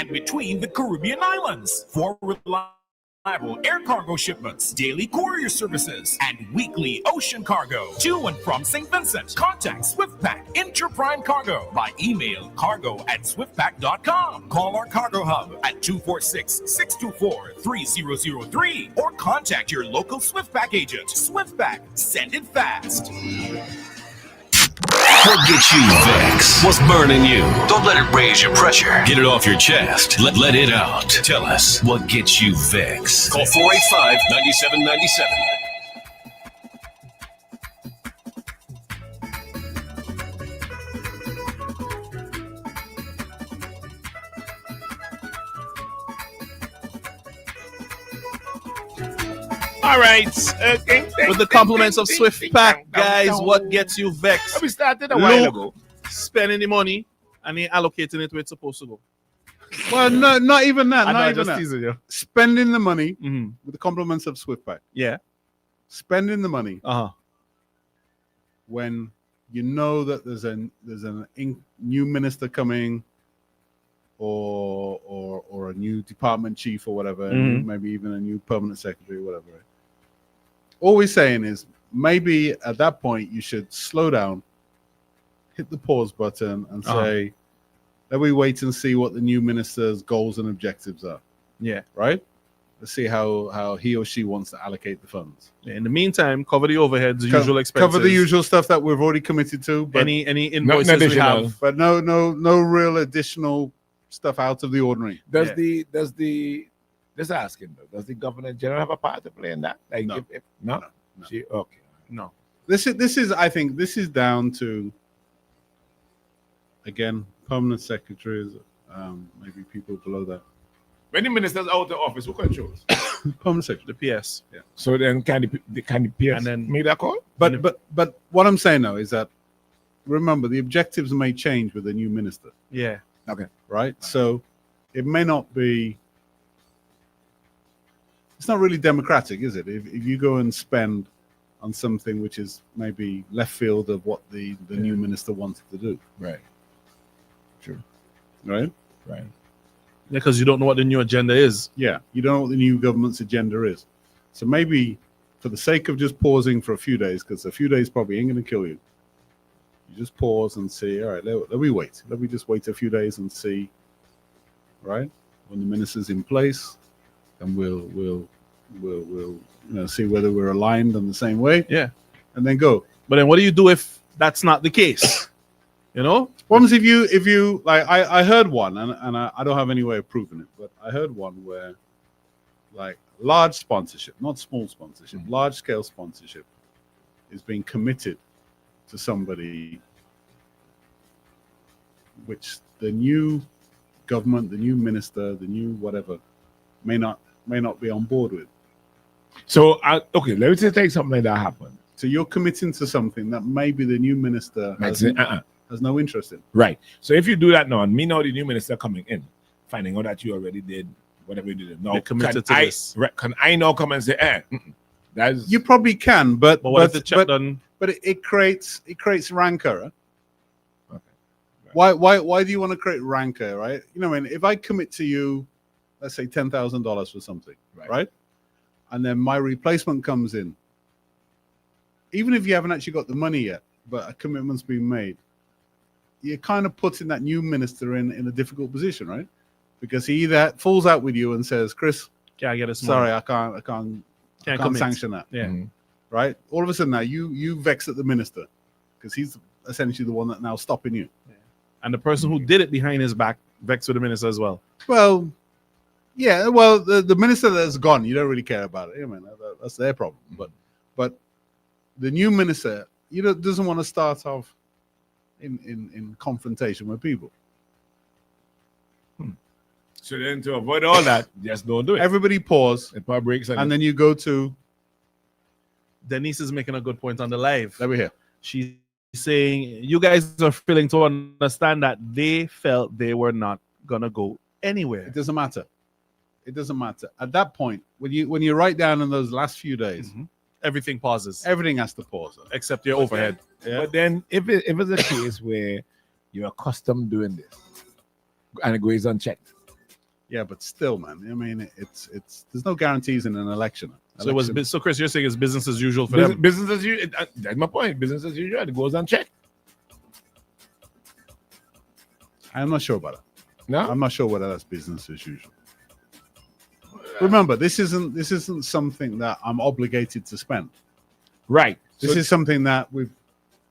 in between the Caribbean islands. For reliable air cargo shipments, daily courier services, and weekly ocean cargo to and from St. Vincent. Contact SwiftPack Interprime Cargo by email cargo@swiftpack.com. Call our cargo hub at 246-624-3003 or contact your local SwiftPack agent. SwiftPack, send it fast. What gets you vexed? What's burning you? Don't let it raise your pressure. Get it off your chest. Let it out. Tell us what gets you vexed. Call 485-9797. All right. With the compliments of SwiftPack, guys, what gets you vexed? We started a while ago. Spending the money and he allocating it where it's supposed to go. Well, no, not even that. I know, Not I even just that. teasing you. Spending the money Mhm. with the compliments of SwiftPack. Yeah. Spending the money Uh-huh. when you know that there's a new minister coming, or a new department chief or whatever, Mhm. maybe even a new permanent secretary or whatever. All we're saying is maybe at that point you should slow down, hit the pause button, and say, let me wait and see what the new minister's goals and objectives are. Yeah. Right? Let's see how he or she wants to allocate the funds. In the meantime, cover the overheads, the usual expenses. Cover the usual stuff that we've already committed to. But Any invoices we additional. have. but no real additional stuff out of the ordinary. Does just asking though, does the governor general have a part to play in that? Like No. No? No. Okay. No. This is I think this is down to, again, permanent secretaries, maybe people below that. When the minister's out of the office, who controls? Permanent secretary. The PS. So then can the peers And then- make that call? But what I'm saying though is that, remember, the objectives may change with the new minister, Yeah. right? So it may not be. It's not really democratic, is it? If you go and spend on something which is maybe left field of what the new minister wanted to do, Right. True. right? Right. Yeah, because you don't know what the new agenda is. Yeah, you don't know what the new government's agenda is. So maybe for the sake of just pausing for a few days, because a few days probably ain't going to kill you, you just pause and see, all right, let me wait. Let me just wait a few days and see, right? When the minister's in place, and we'll see whether we're aligned on the same way. Yeah. And then go. But then what do you do if that's not the case? You know? What happens if you like I heard one, and I don't have any way of proving it, but I heard one where like large sponsorship, not small sponsorship, large scale sponsorship is being committed to somebody which the new government, the new minister, the new whatever may not be on board with. So okay, let me just take something like that happen. So you're committing to something that maybe the new minister has no interest in. Right. So if you do that now, and me now the new minister coming in, finding out that you already did whatever you did. Now You're committed to this. Can I now come and say, that's You probably can, but But what if the check done? But it creates rancor. Okay. Why do you want to create rancor, right? You know, I mean, if I commit to you, let's say $10,000 for something, right? And then my replacement comes in, even if you haven't actually got the money yet, but a commitment's been made, you're kind of putting that new minister in a difficult position, right? Because he either falls out with you and says, Chris, Yeah, I get it. sorry, I can't commit. sanction that. Yeah. Right? All of a sudden now you vex at the minister because he's essentially the one that now stopping you. And the person who did it behind his back vexed with the minister as well. Well, yeah, well, the minister that's gone, you don't really care about it. I mean, that's their problem. But the new minister, doesn't want to start off in confrontation with people. So then to avoid all that, just don't do it. Everybody pause, It probably breaks and then you go to. Denise is making a good point on the live. Let me hear. She's saying you guys are failing to understand that they felt they were not gonna go anywhere. It doesn't matter. It doesn't matter. At that point, when you write down in those last few days, Everything pauses everything has to pause. except your overhead. Yeah. But then if it's a case where you're accustomed doing this and it goes unchecked, Yeah, but still, man. I mean, it's there's no guarantees in an election. So it was so Chris, you're saying it's business as usual for Business, them. business as usual. That's my point. Business as usual. It goes unchecked. I'm not sure about it. No, I'm not sure whether that's business as usual. Remember, this isn't something that I'm obligated to spend. right. This So- is something that we've,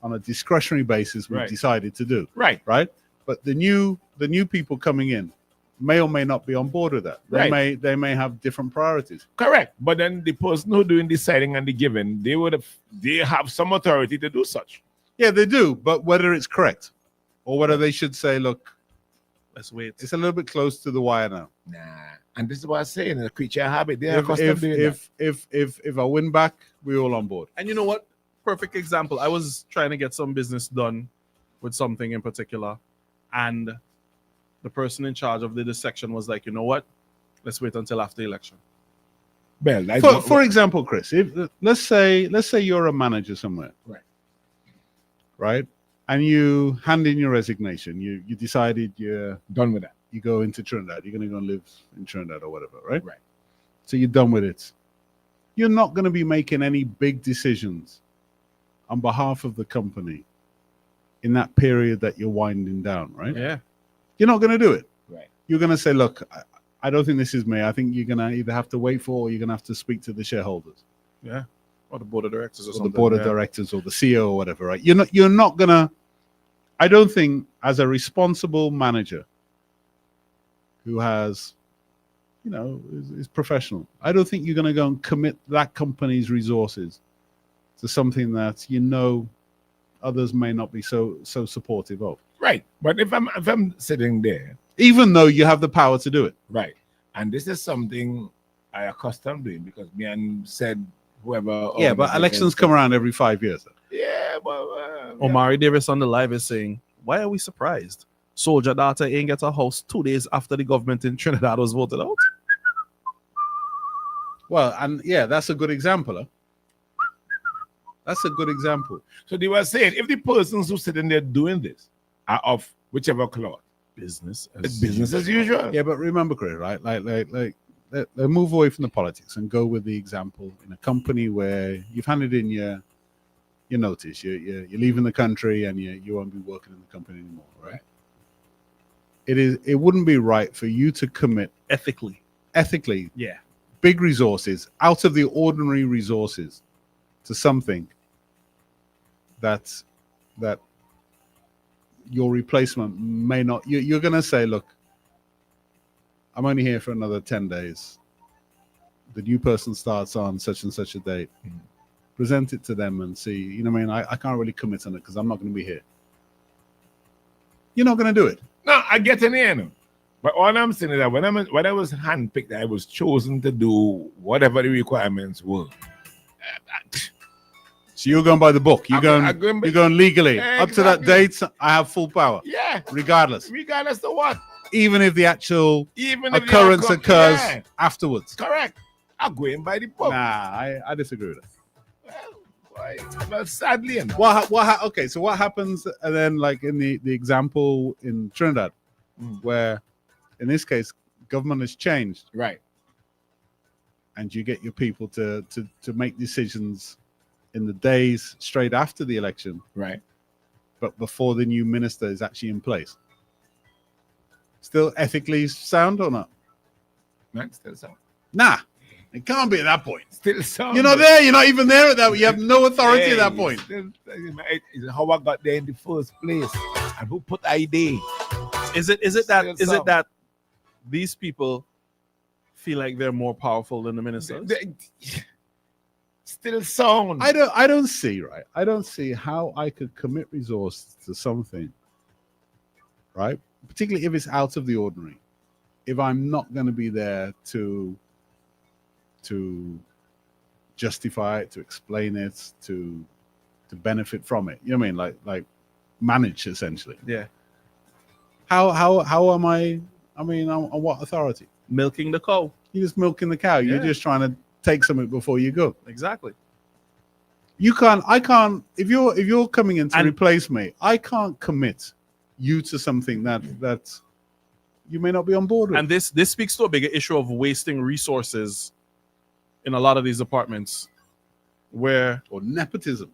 on a discretionary basis, we've Right. decided to do. right. Right? But the new people coming in may or may not be on board with that. They may have different priorities. Correct. But then the person who doing deciding and the giving, they have some authority to do such. Yeah, they do. But whether it's correct or whether they should say, look, Let's wait. it's a little bit close to the wire now. Nah. And this is what I'm saying. The creature habit. They are accustomed to doing that. If I win back, we're all on board. And you know what? Perfect example. I was trying to get some business done with something in particular, and the person in charge of this section was like, you know what? Let's wait until after the election. Well, that's For example, Chris, if let's say you're a manager somewhere, right, and you hand in your resignation, you decided you're done with that. you go into Trinidad, you're going to go and live in Trinidad or whatever, right? Right. So you're done with it. You're not going to be making any big decisions on behalf of the company in that period that you're winding down, right? Yeah. You're not going to do it. Right. You're going to say, look, I don't think this is me. I think you're going to either have to wait for or you're going to have to speak to the shareholders Yeah. Or the board of directors or or something. the board of yeah. directors or the CEO or whatever, right? You're not going to, I don't think as a responsible manager who has, is professional, I don't think you're going to go and commit that company's resources to something that others may not be so supportive of. Right. But if I'm sitting there, Even though you have the power to do it. right, and this is something I accustomed doing because me and said whoever. Yeah, but elections come around every 5 years. Yeah, but Omari Davis on the live is saying, why are we surprised? Soldier daughter ain't get a house 2 days after the government in Trinidad was voted out. Well, and yeah, that's a good example. Huh? That's a good example. So they were saying if the persons who sitting there doing this are of whichever cloth, Business it's business as usual. Yeah, but remember, Chris, right? Like, let's move away from the politics and go with the example in a company where you've handed in your notice, you're leaving the country, and you won't be working in the company anymore, right? It wouldn't be right for you to commit Ethically. ethically big resources out of the ordinary resources to something that your replacement may not. You're going to say, look, I'm only here for another 10 days. The new person starts on such and such a date. Present it to them and see, I can't really commit on it because I'm not going to be here. You're not going to do it. No, I get in here. But all I'm saying is that when I was handpicked, I was chosen to do whatever the requirements were. So you're going by the book. You're I'm going by- you're going legally. Up to that Exactly. date, I have full power, Yeah, regardless. regardless of what. Even if the actual Even if the occurrence outcome- occurs yeah, afterwards. correct. I'm going by the book. Nah, I disagree with that. Well, sadly, and Okay, so what happens, and then like in the example in Trinidad, where in this case government has changed, right, and you get your people to make decisions in the days straight after the election, right. but before the new minister is actually in place. Still ethically sound or not? Not still so. Nah, it can't be at that point. Still so. You're not there. You're not even there at that. You have no authority at that point. It's how I got there in the first place, and who put ID. Is it that these people feel like they're more powerful than the ministers? Still sound. I don't see, right? I don't see how I could commit resources to something, right? Particularly if it's out of the ordinary. If I'm not going to be there to justify it, to explain it, to benefit from it. You know what I mean? Like manage essentially. Yeah. How am I? I mean, on what authority? Milking the cow. You're just milking the cow. You're Yeah. just trying to take something before you go. Exactly. I can't. If you're coming in to And- replace me, I can't commit you to something that you may not be on board with. And this speaks to a bigger issue of wasting resources in a lot of these departments, where or nepotism.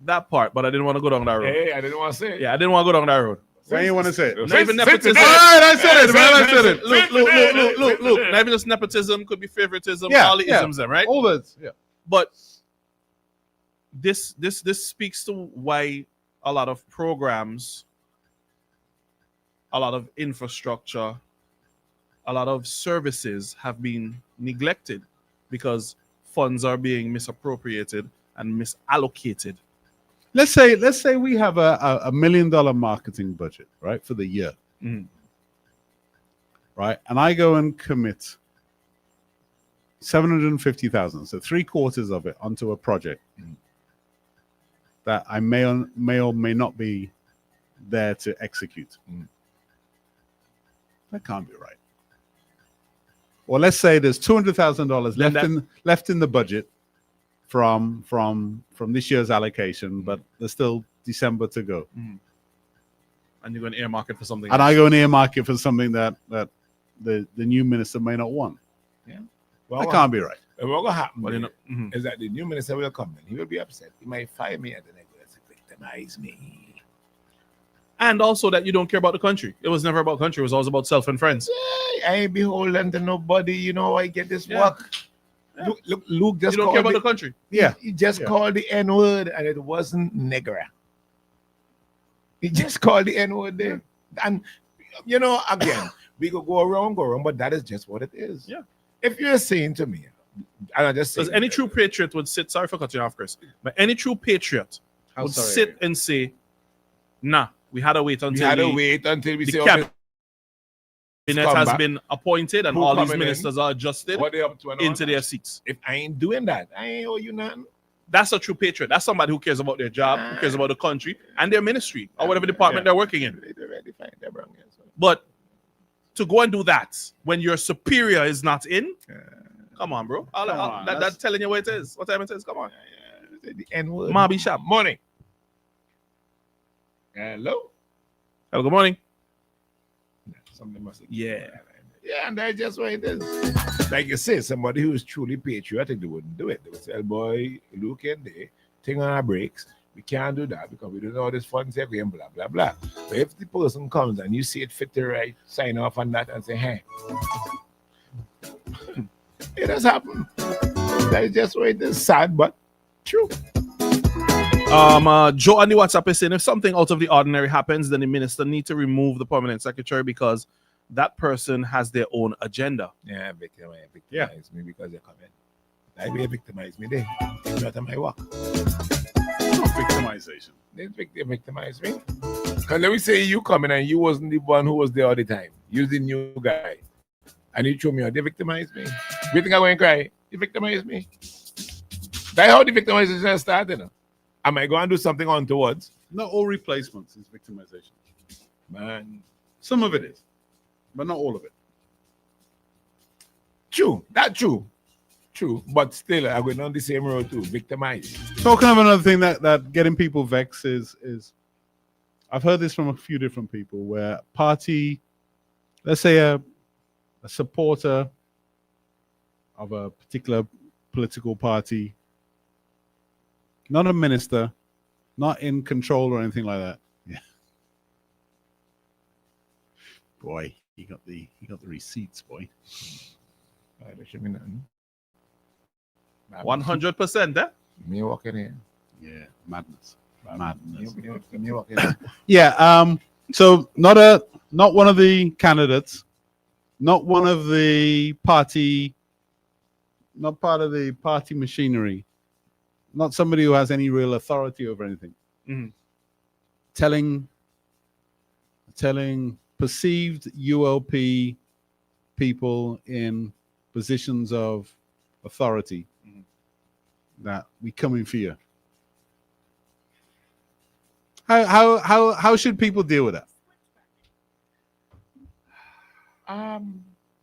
that part, but I didn't want to go down that road. Hey, I didn't want to say it. Yeah, I didn't want to go down that road. Why you want to say it? Not even nepotism. All right, I said it, man. I said it. Look. Not even just nepotism, could be favoritism, Yeah, all the yeah. isms, then, right? All that. Yeah. But this speaks to why a lot of programs, a lot of infrastructure, a lot of services have been neglected because funds are being misappropriated and misallocated. Let's say we have a $1 million marketing budget, right, for the year. Mhm. Right, and I go and commit 750,000, so 3/4 of it onto a project that I may or may not be there to execute. That can't be right. Or let's say there's $200,000 left in the budget from this year's allocation, but there's still December to go. And you're going to earmark it for something And else. I go and earmark it for something that the new minister may not want. Yeah. That can't be right. And what will happen Well, is that the new minister will come in. He will be upset. He might fire me and then I go, victimize me. And also that you don't care about the country. It was never about country. It was always about self and friends. Yeah, I ain't beholden to nobody. You know, I get this Yeah. work. Look, Luke just You don't called care about the country. Yeah. He just called the N-word and it wasn't nigger. He just called the N-word there. And, you know, again, we could go around, but that is just what it is. Yeah. If you're saying to me, and I just say, Because any true patriot would sit, sorry for cutting you off, Chris, but any true patriot How would sorry sit are you? and say, nah, we had to wait we until had to wait until we the say, cabinet come has back. been appointed and Who all these coming in? ministers are adjusted what they up to and all into that. their seats. If I ain't doing that, I ain't owe you nothing. That's a true patriot. That's somebody who cares about their job, who cares about the country and their ministry or whatever department they're working in. They already find them wrong, yes. But to go and do that when your superior is not in, come on, bro. Come on, That's telling you what it is. What time it is? Come on. The N-word. Marby Shop. Morning. Hello? Hello, good morning. Something must have. Yeah. Yeah, and that's just what it is. Like you say, somebody who is truly patriotic, they wouldn't do it. They would say, boy, look in there, thing on our brakes. We can't do that because we don't know this funds here and blah, blah, blah. But if the person comes and you see it fit to right, sign off on that and say, hey, it has happened. That is just what it is. Sad, but true. Joe on the WhatsApp is saying if something out of the ordinary happens, then the minister need to remove the permanent secretary because that person has their own agenda. Yeah, victimize me because they're coming. I will victimize me there. It's not my work. Victimization. They victimize me. Because let me say you coming and you wasn't the one who was there all the time. You're the new guy. And you threw me out. They victimize me. You think I'm going to cry? You victimize me. That's how the victimization started. You know? Am I going to do something untowards? Not all replacements is victimization. Man. Some of it is, but not all of it. True. That's true. True. But still, I'm going on the same road too. Victimize. Talking of another thing that getting people vexed is I've heard this from a few different people where party, let's say a supporter of a particular political party, not a minister, not in control or anything like that. Yeah. Boy, he got the receipts, boy. There should be nothing. 100%, eh? Me walking here. Yeah, madness. Madness. Me walking here. Yeah, so not one of the candidates, not one of the party, not part of the party machinery, not somebody who has any real authority over anything. Mhm. Telling perceived ULP people in positions of authority that we coming for you. How should people deal with that?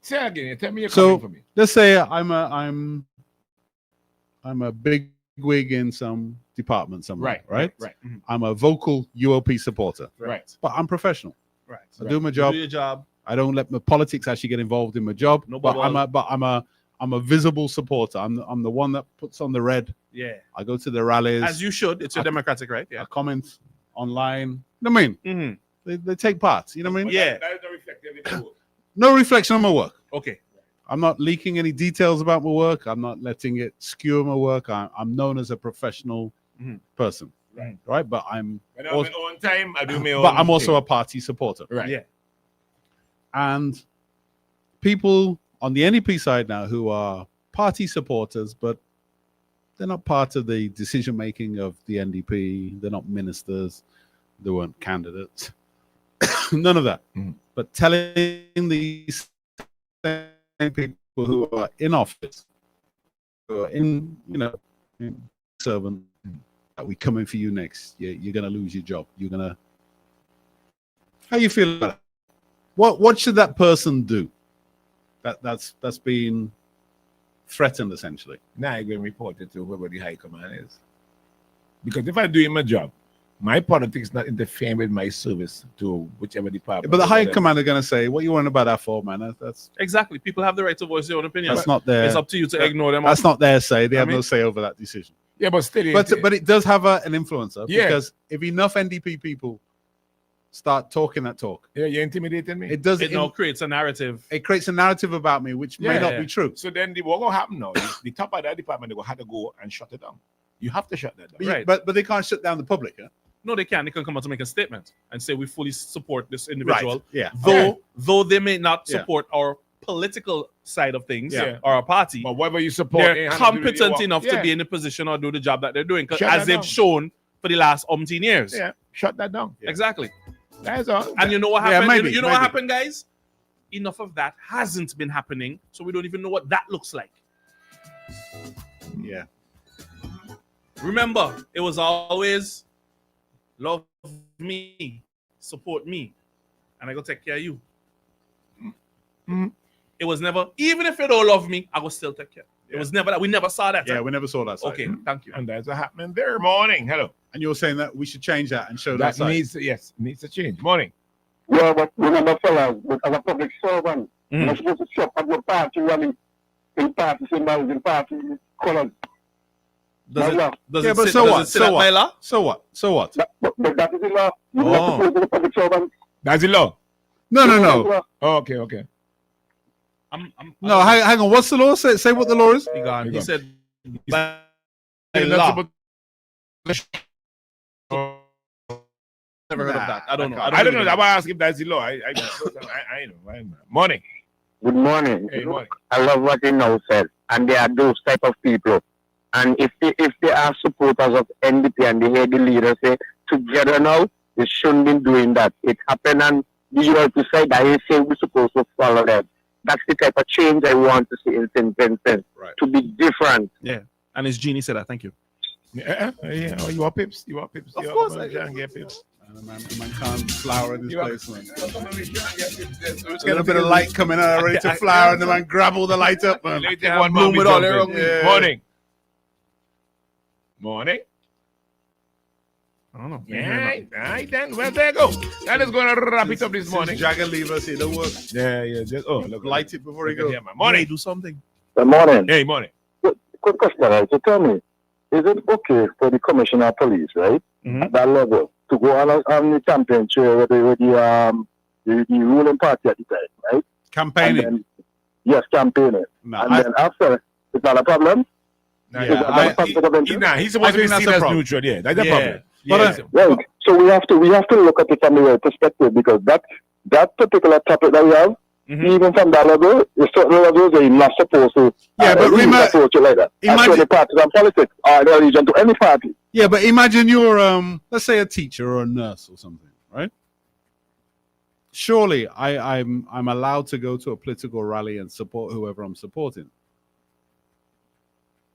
Say again. Tell me you're So coming for me. let's say I'm a big wig in some department somewhere, right? Right. I'm a vocal ULP supporter, Right. but I'm professional. Right. I do my job. Do your job. I don't let my politics actually get involved in my job. No but bubble. I'm a visible supporter. I'm the one that puts on the red. Yeah. I go to the rallies. As you should. It's your democratic right. I Yeah. comment online. You know what I mean? Mm-hmm. They take part. You know what I mean? Yeah. That is not reflective in the work. No reflection on my work. Okay. I'm not leaking any details about my work. I'm not letting it skew my work. I'm known as a professional person, right? But I'm When I'm also, on time, I do my own. but I'm also thing. a party supporter, Right. Yeah. and people on the NDP side now who are party supporters, but they're not part of the decision making of the NDP. They're not ministers. They weren't candidates. None of that. But telling these same people who are in office, who are in servant, that we coming for you next. You're gonna lose your job. You're gonna. How you feel about it? What should that person do? That's been threatened essentially. Now I'm going to report it to whoever the high command is. Because if I'm doing my job, my politics not interfering with my service to whichever department. But the high command are going to say, "What you worrying about that for, man? That's Exactly. People have the right to voice their own opinion. that's not their. It's up to you to ignore them. That's not their say. They have no say over that decision. Yeah, but still. But it does have an influencer. Yeah. Because if enough NDP people start talking that talk, Yeah, you're intimidating me. it does. It now creates a narrative. It creates a narrative about me which may Yeah. not be true. So then what will happen now? The top of that department, they will have to go and shut it down. You have to shut that down. Right. But they can't shut down the public. Huh? No, they can. They can come out to make a statement and say we fully support this individual. Right. Yeah. Though they may not Yeah. support our political side of things Yeah. or our party, But whatever you support, they're they have to do your competent work. enough Yeah. to be in the position or do the job that they're doing, Shut as that they've down. shown for the last umpteen years. Yeah, shut that down. Exactly. That's all. And you know what Yeah, happened? maybe, you know what maybe. happened, guys? Enough of that hasn't been happening, so we don't even know what that looks like. Yeah. Remember, it was always love me, support me, and I go take care of you. It was never, even if you don't love me, I will still take care. It was never that. We never saw that. Yeah. We never saw that side. Okay, thank you. And that's what happening there. Morning. Hello. And you're saying that we should change that and show That that side. needs to change. Morning. Yeah, but remember, fellas, as a public servant, you're supposed to shop at your party rally in party symbols, in party colors. Does Yeah. it, does Yeah, it but sit, so does what? it sit So at what? my law? So what? So what? But that is the law. You're Oh. not supposed to be a public servant. That's the law. No. Oh, okay. No, hang on. What's the law? Say what the law is. He gone. He He gone. said, by You're not law. supposed- Never heard of that. I don't know. I don't know. even I want to ask if that's the law. I know. Morning. Good morning. Hey, morning. I love what he now said. And they are those type of people. And if they are supporters of NDP and they hear the leader say, together now, they shouldn't be doing that. It happened and the unity side that he say we're supposed to follow them. That's the type of change I want to see in St. Vincent. Right. To be different. Yeah. And his genie said that. Thank you. Yeah. Oh, you want pips? Of course I can get pips. Man can't flower in this You are- place, man. It's There's a little bit of light coming out, ready to flower, and the man grab all the light up, man. Let me take one bloom more with all jump in. their own- Morning. Morning. I don't know. All right, then. Well, there you go. That is going to wrap it up this morning. Jagger leave us, it don't work. Yeah. Just look. Light it before he Look at goes. him, man. Morning. Do something. Good morning. Hey, morning. Quick question, right? So tell me, is it okay for the commissioner of police, right, at that level, to go on the campaign trail with the ruling party at the time, right? Campaigning. And then, yes, campaigning. No, And then after, it's not a problem. Nah, Yeah, Is that a conflict of interest? he's supposed to I be think that's seen a as problem. neutral. Yeah, that's a Yeah. problem. But, Right. So we have to look at it from the right perspective because that particular topic that we have, even from that level, there's certain levels they're not supposed to. Yeah, but really remember- approach it like that. imagine- That's the parties and politics or the religion to any party. yeah, but imagine you're, let's say, a teacher or a nurse or something, right? Surely I'm allowed to go to a political rally and support whoever I'm supporting.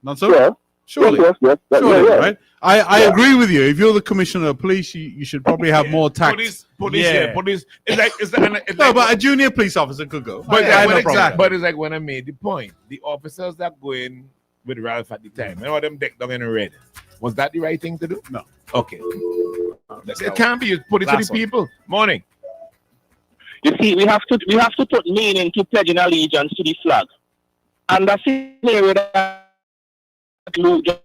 Not so? Yeah. Surely. Yes. Surely, Yeah. right? I agree with you. If you're the commissioner of police, you should probably have more tact. Police. It's like No, but a junior police officer could go. But, I have no exactly. problem. But it's like when I made the point, the officers that go in with Ralph at the time, you know them decked down in red. Was that the right thing to do? No. Okay. It can't be. You put it to Last the one. people. Morning. You see, we have to put meaning to pledging allegiance to the flag. And that's the scenario that Luke just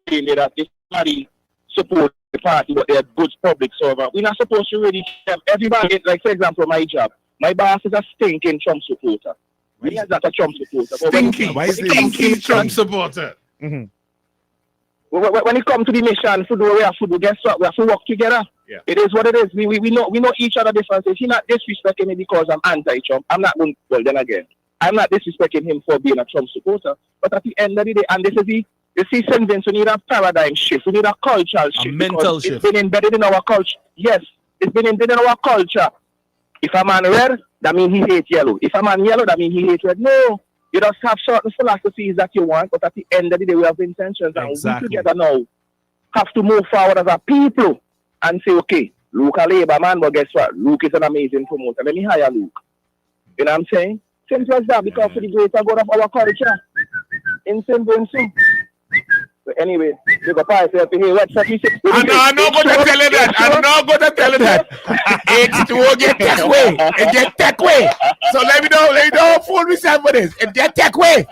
saying that if somebody support the party, but they're good public servant, we're not supposed to really everybody. Like, for example, my job. My boss is a stinking Trump supporter. He is not a Trump supporter. Stinky Trump supporter. Mhm. When it comes to the mission, food, we have to guess what? We have to work together. Yeah. It is what it is. We know each other differences. He's not disrespecting me because I'm anti-Trump. I'm not going, well, then again, I'm not disrespecting him for being a Trump supporter. But at the end of the day, and this is the, you see, St. Vince, we need a paradigm shift. We need a cultural shift. A mental shift. It's been embedded in our culture. Yes, it's been embedded in our culture. If a man red, that means he hates yellow. If a man yellow, that means he hates red. No. You just have certain philosophies that you want, but at the end of the day, we have intentions. And Exactly. we together now have to move forward as a people and say, okay, Luke a labor man, but guess what? Luke is an amazing promoter. Let me hire Luke. You know what I'm saying? Simple as that, because for the greater good of our culture. In simple. But anyway, you go past here to hear what you say. I'm not going to tell you that. I'm not going to tell you that. H2O get tech way. It get tech way. So let me don't fool myself with this. It get tech way.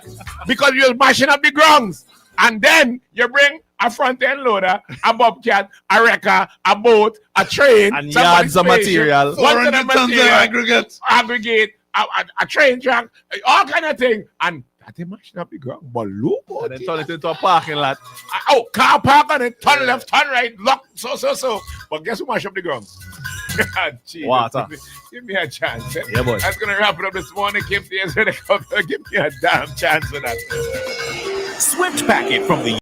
Because you're mashing up the grounds. And then you bring a front end loader, a bobcat, a wrecker, a boat, a train, And yards of material. 400 tons of aggregate, a train track, all kind of thing. And they mashing up the ground. But look, And then turn it into a parking lot. oh, car park on it, turn left, turn right, lock, so. But guess who mash up the grounds? Jesus, Water. Give me a chance. Eh? Yeah, boy. That's going to wrap it up this morning. Give me a damn chance for that. Swift Packet from the